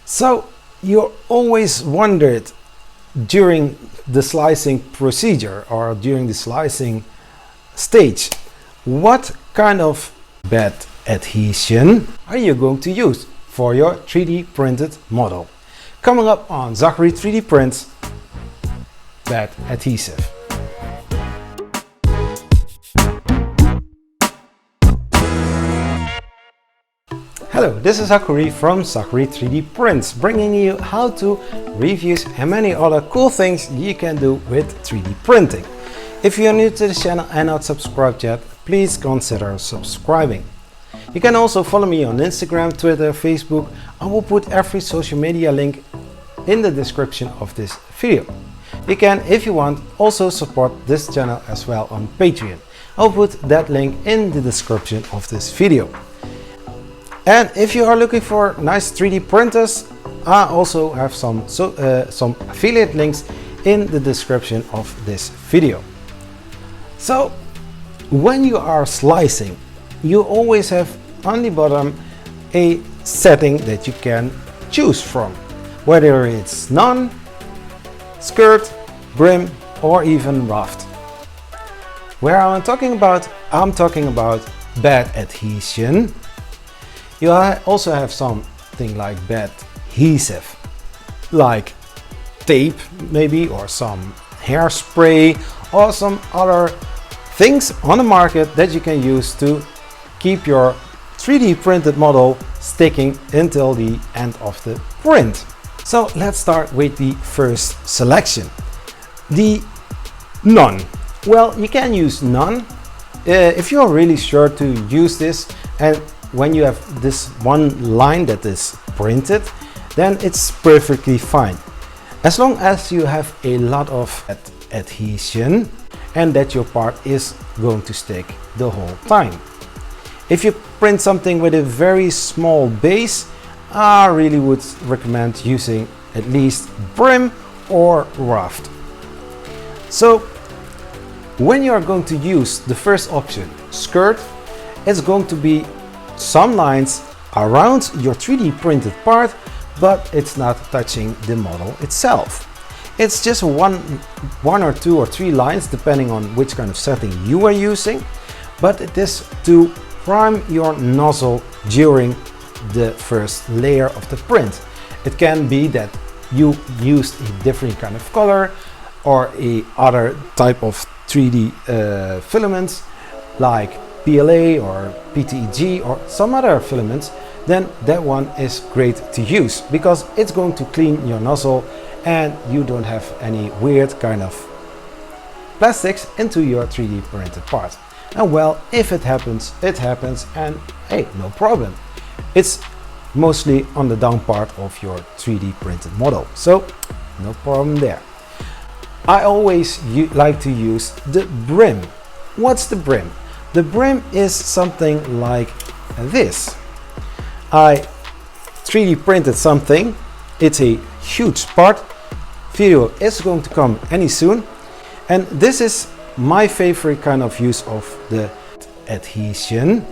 So you always wondered during the slicing procedure or during the slicing stage, what kind of bed adhesion are you going to use for your 3D printed model? Coming up on Zachary 3D Prints, bed adhesive. Hello, this is Zachary from Zachary 3D Prints, bringing you how to reviews and many other cool things you can do with 3D printing. If you're new to the channel and not subscribed yet, please consider subscribing. You can also follow me on Instagram, Twitter, Facebook. I will put every social media link in the description of this video. You can, if you want, also support this channel as well on Patreon. I'll put that link in the description of this video. And if you are looking for nice 3D printers, I also have some affiliate links in the description of this video. So when you are slicing, you always have on the bottom a setting that you can choose from, whether it's none, skirt, brim, or even raft. Where I'm talking about bed adhesion. You also have something like bed adhesive, like tape maybe, or some hairspray, or some other things on the market that you can use to keep your 3D printed model sticking until the end of the print. So let's start with the first selection, the none. Well, you can use none if you're really sure to use this, and when you have this one line that is printed, then it's perfectly fine. As long as you have a lot of adhesion and that your part is going to stick the whole time. If you print something with a very small base, I really would recommend using at least brim or raft. So when you are going to use the first option, skirt, it's going to be some lines around your 3D printed part, but it's not touching the model itself. It's just one or two or three lines depending on which kind of setting you are using, but it is to prime your nozzle during the first layer of the print. It can be that you used a different kind of color or a other type of 3D filaments like PLA or PETG or some other filaments, then that one is great to use because it's going to clean your nozzle and you don't have any weird kind of plastics into your 3D printed part. And well, if it happens, it happens, and hey, no problem. It's mostly on the down part of your 3D printed model, so no problem there. I always like to use the brim. What's the brim? The brim is something like this. I 3D printed something. It's a huge part. Video is going to come any soon. And this is my favorite kind of use of the adhesion.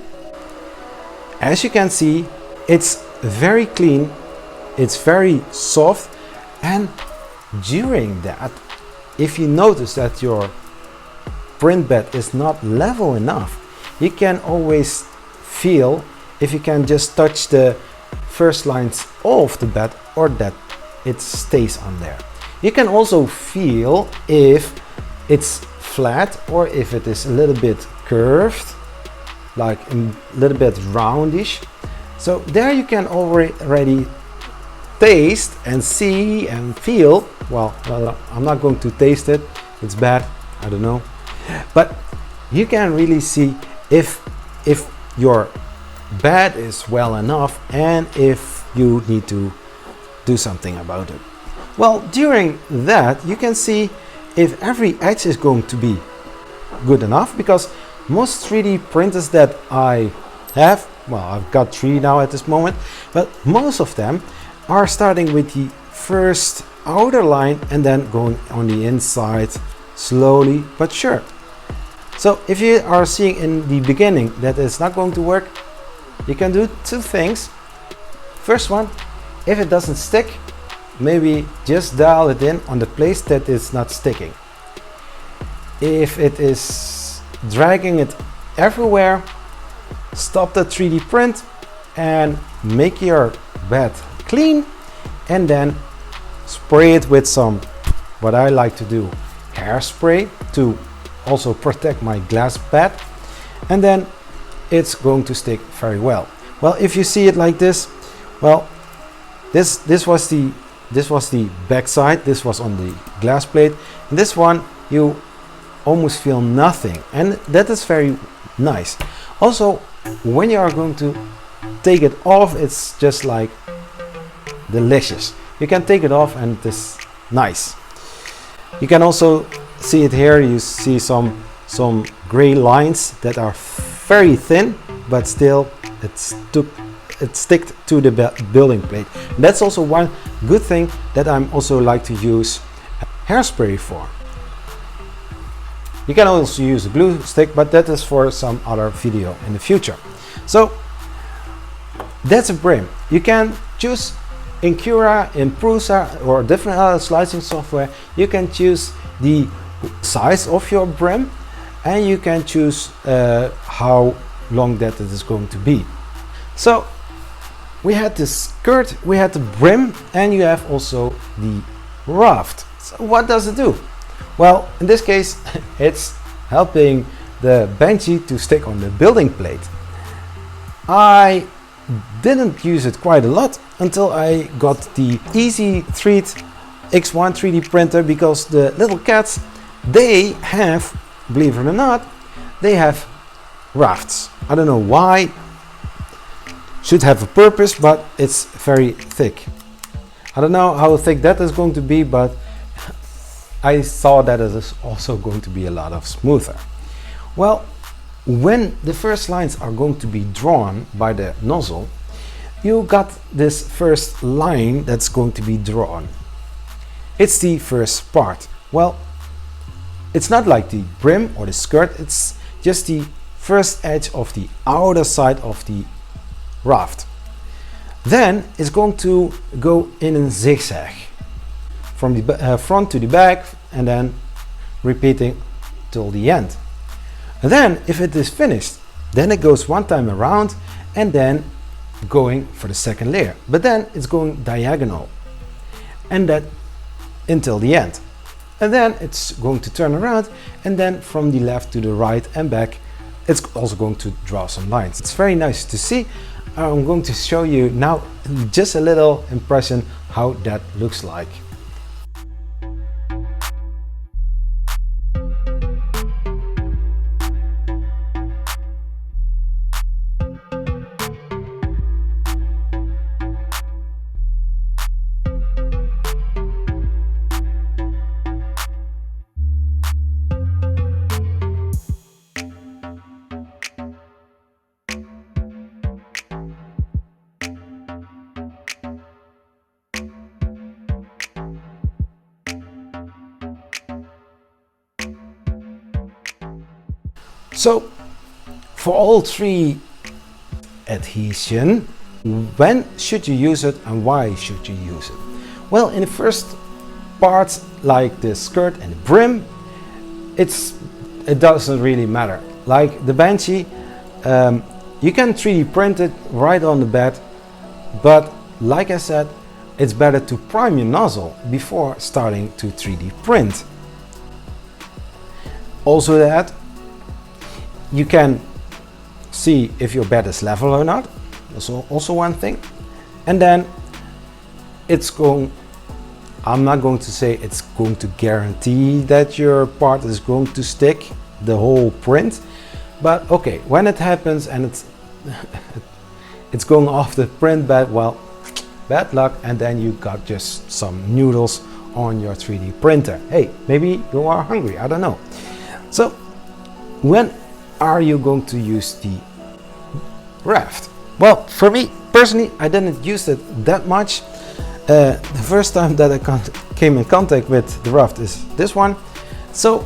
As you can see, it's very clean. It's very soft. And during that, if you notice that your print bed is not level enough, you can always feel if you can just touch the first lines of the bed or that it stays on there. You can also feel if it's flat or if it is a little bit curved, like a little bit roundish. So there you can already taste and see and feel. Well, I'm not going to taste it, it's bad, I don't know. But you can really see if your bed is well enough and if you need to do something about it. Well, during that you can see if every edge is going to be good enough, because most 3D printers that I have, well, I've got 3 now at this moment, but most of them are starting with the first outer line and then going on the inside slowly but sure. So if you are seeing in the beginning that it's not going to work, you can do two things. First one, if it doesn't stick, maybe just dial it in on the place that it's not sticking. If it is dragging it everywhere, stop the 3D print and make your bed clean, and then spray it with some, what I like to do, hairspray to also protect my glass bed, and then it's going to stick very well. Well, if you see it like this, well, this was the back side, this was on the glass plate, and this one you almost feel nothing, and that is very nice. Also, when you are going to take it off, it's just like delicious. You can take it off and it's nice. You can also see it here. You see some gray lines that are very thin, but still it sticks to the building plate. And that's also one good thing that I'm also like to use hairspray for. You can also use a glue stick, but that is for some other video in the future. So that's a brim. You can choose in Cura, in Prusa, or different other slicing software. You can choose the size of your brim, and you can choose how long that it is going to be. So we had the skirt, we had the brim, and you have also the raft. So what does it do? Well, in this case, it's helping the Banshee to stick on the building plate. I didn't use it quite a lot until I got the Easy Treat X1 3D printer, because the little cats, they have, believe it or not, they have rafts. I don't know why, should have a purpose, but it's very thick. I don't know how thick that is going to be, but I saw that it is also going to be a lot of smoother. Well, when the first lines are going to be drawn by the nozzle, you got this first line that's going to be drawn. It's the first part. Well, it's not like the brim or the skirt, it's just the first edge of the outer side of the raft. Then it's going to go in a zigzag from the front to the back, and then repeating till the end. And then if it is finished, then it goes one time around and then going for the second layer, but then it's going diagonal, and that until the end. And then it's going to turn around, and then from the left to the right and back, it's also going to draw some lines. It's very nice to see. I'm going to show you now just a little impression how that looks like. So for all three adhesion, when should you use it and why should you use it? Well, in the first parts like the skirt and the brim, it doesn't really matter. Like the Banshee, you can 3D print it right on the bed, but like I said, it's better to prime your nozzle before starting to 3D print. Also that you can see if your bed is level or not. That's also one thing. And then I'm not going to say it's going to guarantee that your part is going to stick the whole print, but okay, when it happens and it's going off the print bed, well, bad luck, and then you got just some noodles on your 3D printer. Hey, maybe you are hungry, I don't know. So when are you going to use the raft? Well, for me personally, I didn't use it that much. The first time that I came in contact with the raft is this one. So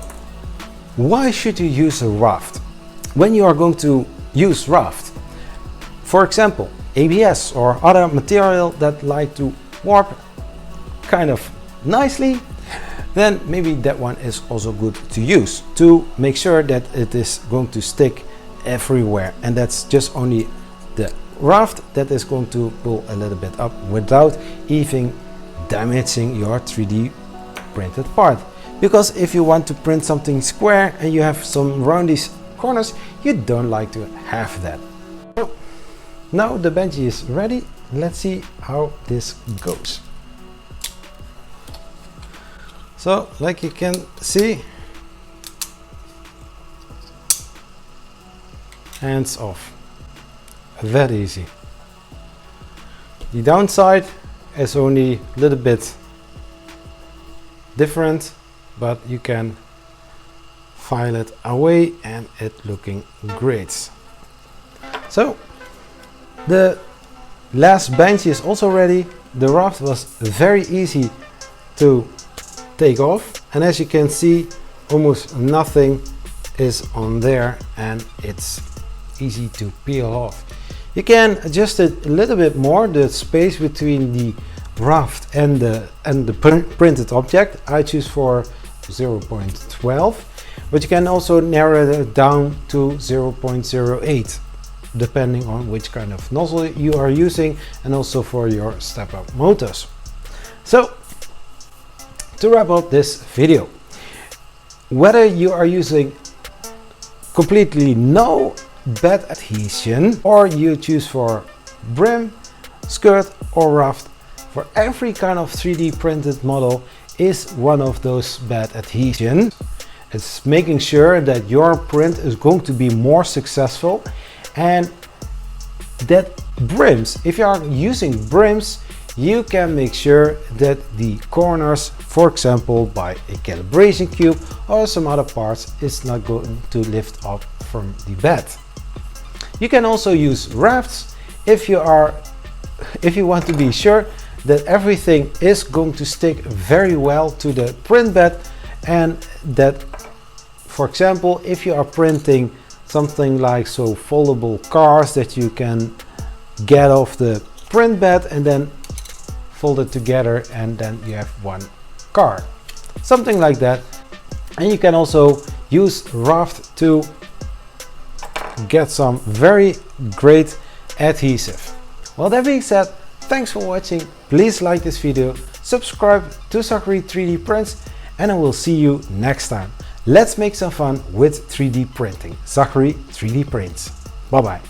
why should you use a raft? When you are going to use raft, for example, ABS or other material that like to warp kind of nicely, then maybe that one is also good to use to make sure that it is going to stick everywhere, and that's just only the raft that is going to pull a little bit up without even damaging your 3D printed part. Because if you want to print something square and you have some roundy corners, you don't like to have that. So now the benchy is ready. Let's see how this goes. So like you can see, hands off, that easy. The downside is only a little bit different, but you can file it away and it looking great. So the last bench is also ready. The raft was very easy to take off, and as you can see, almost nothing is on there and it's easy to peel off. You can adjust it a little bit more, the space between the raft and the printed object. I choose for 0.12, but you can also narrow it down to 0.08 depending on which kind of nozzle you are using, and also for your step-up motors. So to wrap up this video, whether you are using completely no bed adhesion or you choose for brim, skirt or raft, for every kind of 3D printed model is one of those bed adhesion. It's making sure that your print is going to be more successful, and that brims, if you are using brims, you can make sure that the corners, for example by a calibration cube or some other parts, is not going to lift up from the bed. You can also use rafts if you want to be sure that everything is going to stick very well to the print bed, and that, for example, if you are printing something like so foldable cars that you can get off the print bed and then fold it together and then you have one car, something like that. And you can also use raft to get some very great adhesive. Well, that being said, thanks for watching. Please like this video, subscribe to Zachary 3D Prints, and I will see you next time. Let's make some fun with 3D printing. Zachary 3D Prints. Bye bye.